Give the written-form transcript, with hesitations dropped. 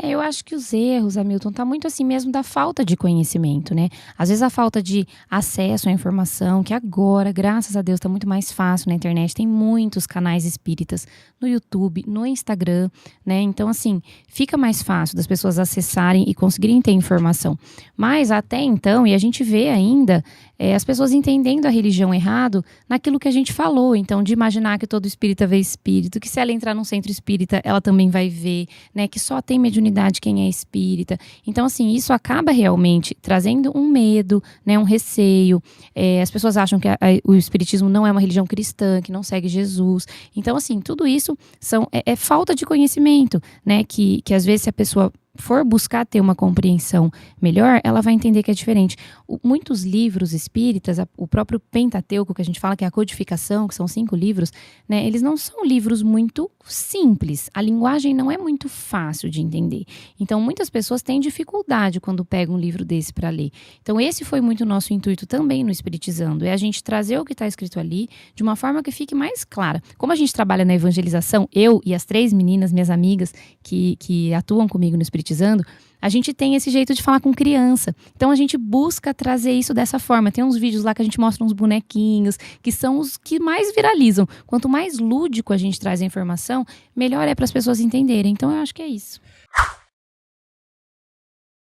Eu acho que os erros, Hamilton, tá muito assim mesmo da falta de conhecimento, né. Às vezes a falta de acesso à informação, que agora, graças a Deus, tá muito mais fácil na internet, tem muitos canais espíritas no YouTube, no Instagram, né, então assim, fica mais fácil das pessoas acessarem e conseguirem ter informação. Mas até então, e a gente vê ainda, as pessoas entendendo a religião errado naquilo que a gente falou, então de imaginar que todo espírita vê espírito, que se ela entrar num centro espírita, ela também vai ver, né, que só tem mediunidade quem é espírita. Então, assim, isso acaba realmente trazendo um medo, né, um receio. As pessoas acham que o espiritismo não é uma religião cristã, que não segue Jesus. Então, assim, tudo isso é falta de conhecimento, né, que às vezes se a pessoa for buscar ter uma compreensão melhor, ela vai entender que é diferente. Muitos livros espíritas, o próprio Pentateuco, que a gente fala que é a codificação, que são 5 livros, né, eles não são livros muito simples. A linguagem não é muito fácil de entender. Então, muitas pessoas têm dificuldade quando pegam um livro desse para ler. Então, esse foi muito o nosso intuito também no Espiritizando, é a gente trazer o que está escrito ali de uma forma que fique mais clara. Como a gente trabalha na evangelização, eu e as 3 meninas, minhas amigas, que atuam comigo no Espiritizando, a gente tem esse jeito de falar com criança. Então a gente busca trazer isso dessa forma. Tem uns vídeos lá que a gente mostra uns bonequinhos, que são os que mais viralizam. Quanto mais lúdico a gente traz a informação, melhor é para as pessoas entenderem. Então eu acho que é isso.